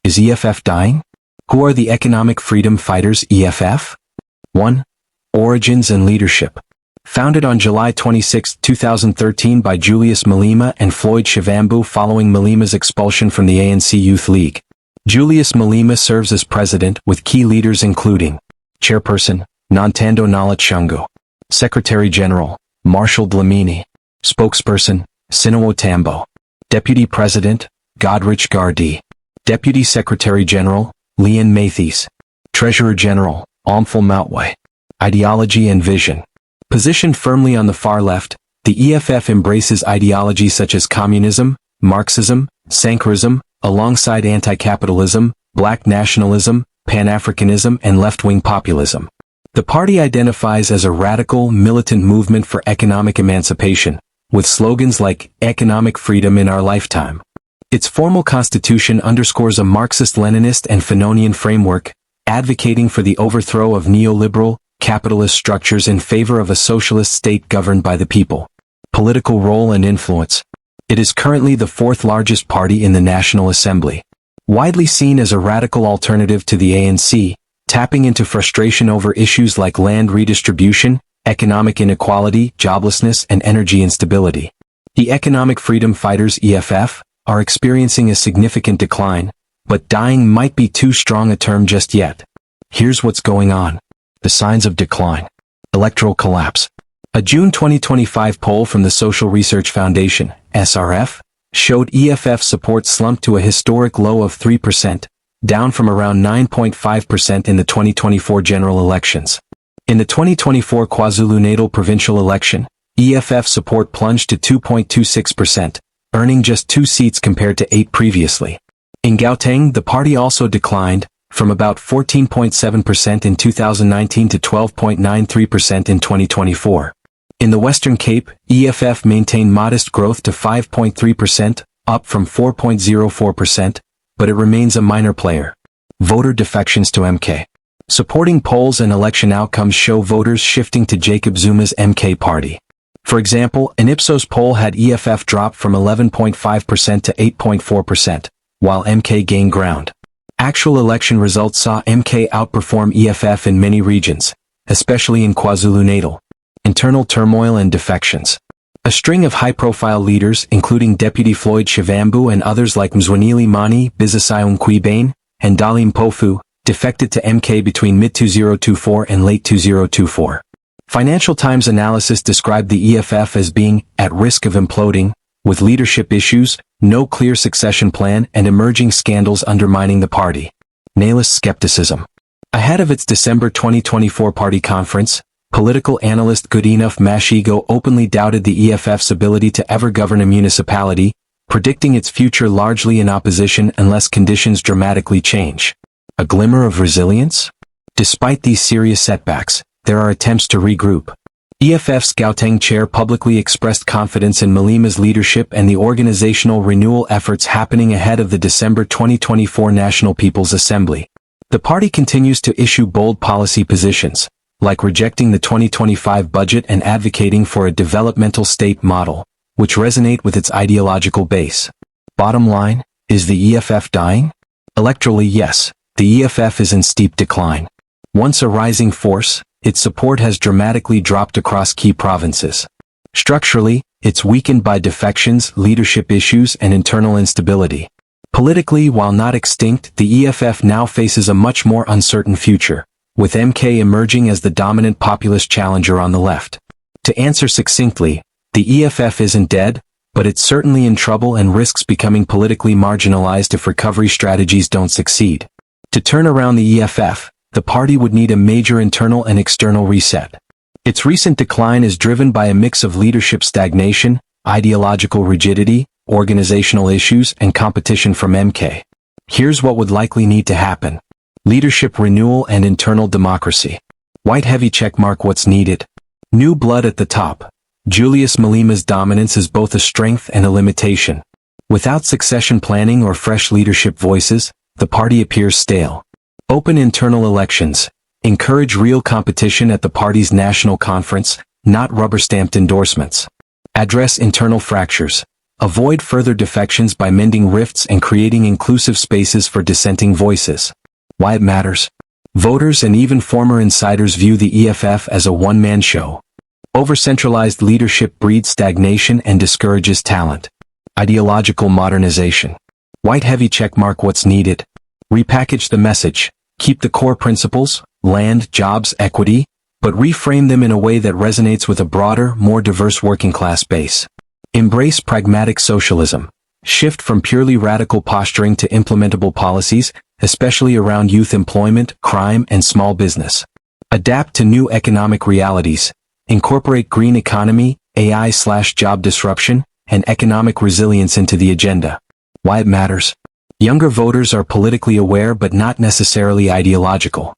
Is EFF dying? Who are the economic freedom fighters EFF? 1. Origins and leadership. Founded on July 26, 2013 by Julius Malema and Floyd Shivambu following Malema's expulsion from the ANC Youth League. Julius Malema serves as president with key leaders including Chairperson, Nontando Nalachungo. Secretary General, Marshall Dlamini. Spokesperson, Sinowo Tambo. Deputy President, Godrich Gardi. Deputy Secretary General, Leon Mathis. Treasurer General, Omphal Moutway. Ideology and vision. Positioned firmly on the far left, the EFF embraces ideologies such as communism, Marxism, Sankarism, alongside anti-capitalism, black nationalism, Pan-Africanism and left-wing populism. The party identifies as a radical, militant movement for economic emancipation, with slogans like "Economic freedom in our lifetime." Its formal constitution underscores a Marxist-Leninist and Fanonian framework, advocating for the overthrow of neoliberal, capitalist structures in favor of a socialist state governed by the people. Political role and influence. It is currently the fourth largest party in the National Assembly. Widely seen as a radical alternative to the ANC, tapping into frustration over issues like land redistribution, economic inequality, joblessness, and energy instability. The economic freedom fighters EFF are experiencing a significant decline, but dying might be too strong a term just yet. Here's what's going on. The signs of decline. Electoral collapse. A June 2025 poll from the Social Research Foundation, SRF, showed EFF support slumped to a historic low of 3%, down from around 9.5% in the 2024 general elections. In the 2024 KwaZulu-Natal provincial election, EFF support plunged to 2.26%, earning just 2 seats compared to 8 previously. In Gauteng, the party also declined, from about 14.7% in 2019 to 12.93% in 2024. In the Western Cape, EFF maintained modest growth to 5.3%, up from 4.04%, but it remains a minor player. Voter defections to MK. Supporting polls and election outcomes show voters shifting to Jacob Zuma's MK party. For example, an Ipsos poll had EFF drop from 11.5% to 8.4%, while MK gained ground. Actual election results saw MK outperform EFF in many regions, especially in KwaZulu-Natal. Internal turmoil and defections. A string of high-profile leaders, including Deputy Floyd Shivambu and others like Mzwaneli Mani, Bizisayong Quibane, and Dali Mpofu, defected to MK between mid-2024 and late 2024. Financial Times analysis described the EFF as being at risk of imploding, with leadership issues, no clear succession plan, and emerging scandals undermining the party. Nihilist skepticism. Ahead of its December 2024 party conference, political analyst Goodenough Mashigo openly doubted the EFF's ability to ever govern a municipality, predicting its future largely in opposition unless conditions dramatically change. A glimmer of resilience? Despite these serious setbacks, there are attempts to regroup. EFF's Gauteng chair publicly expressed confidence in Malema's leadership and the organizational renewal efforts happening ahead of the December 2024 National People's Assembly. The party continues to issue bold policy positions, like rejecting the 2025 budget and advocating for a developmental state model, which resonate with its ideological base. Bottom line, is the EFF dying? Electorally, yes, the EFF is in steep decline. Once a rising force, its support has dramatically dropped across key provinces. Structurally, it's weakened by defections, leadership issues, and internal instability. Politically, while not extinct, the EFF now faces a much more uncertain future, with MK emerging as the dominant populist challenger on the left. To answer succinctly, the EFF isn't dead, but it's certainly in trouble and risks becoming politically marginalized if recovery strategies don't succeed. To turn around the EFF, the party would need a major internal and external reset. Its recent decline is driven by a mix of leadership stagnation, ideological rigidity, organizational issues, and competition from MK. Here's what would likely need to happen. Leadership renewal and internal democracy. White heavy checkmark what's needed. New blood at the top. Julius Malema's dominance is both a strength and a limitation. Without succession planning or fresh leadership voices, the party appears stale. Open internal elections. Encourage real competition at the party's national conference, not rubber-stamped endorsements. Address internal fractures. Avoid further defections by mending rifts and creating inclusive spaces for dissenting voices. Why it matters? Voters and even former insiders view the EFF as a one-man show. Over-centralized leadership breeds stagnation and discourages talent. Ideological modernization. White heavy checkmark what's needed. Repackage the message. Keep the core principles, land, jobs, equity, but reframe them in a way that resonates with a broader, more diverse working class base. Embrace pragmatic socialism. Shift from purely radical posturing to implementable policies, especially around youth employment, crime, and small business. Adapt to new economic realities. Incorporate green economy, AI/job disruption, and economic resilience into the agenda. Why it matters? Younger voters are politically aware but not necessarily ideological.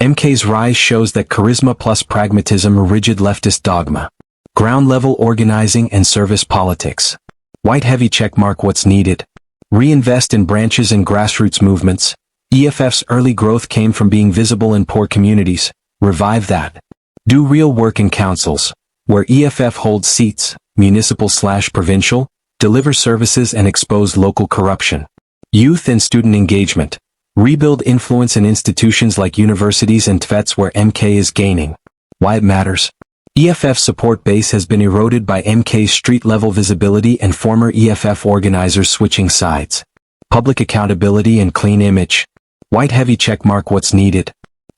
MK's rise shows that charisma plus pragmatism are rigid leftist dogma. Ground-level organizing and service politics. White heavy checkmark what's needed. Reinvest in branches and grassroots movements. EFF's early growth came from being visible in poor communities. Revive that. Do real work in councils, where EFF holds seats, municipal/provincial, deliver services and expose local corruption. Youth and student engagement. Rebuild influence in institutions like universities and TVETs where MK is gaining. Why it matters? EFF support base has been eroded by MK's street-level visibility and former EFF organizers switching sides. Public accountability and clean image. White heavy checkmark what's needed.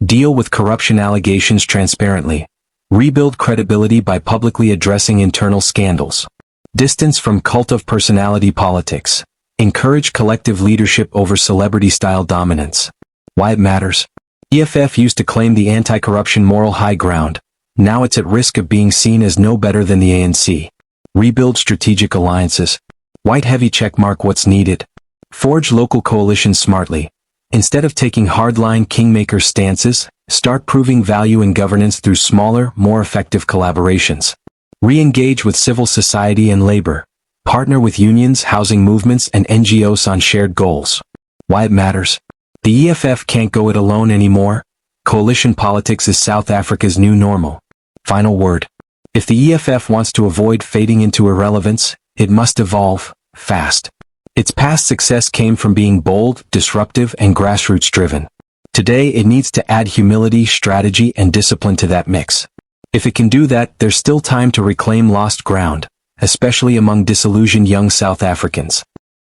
Deal with corruption allegations transparently. Rebuild credibility by publicly addressing internal scandals. Distance from cult of personality politics. Encourage collective leadership over celebrity-style dominance. Why it matters? EFF used to claim the anti-corruption moral high ground. Now it's at risk of being seen as no better than the ANC. Rebuild strategic alliances. White heavy checkmark what's needed. Forge local coalitions smartly. Instead of taking hardline kingmaker stances, start proving value in governance through smaller, more effective collaborations. Re-engage with civil society and labor. Partner with unions, housing movements, and NGOs on shared goals. Why it matters? The EFF can't go it alone anymore. Coalition politics is South Africa's new normal. Final word. If the EFF wants to avoid fading into irrelevance, it must evolve, fast. Its past success came from being bold, disruptive, and grassroots-driven. Today it needs to add humility, strategy, and discipline to that mix. If it can do that, there's still time to reclaim lost ground, especially among disillusioned young South Africans.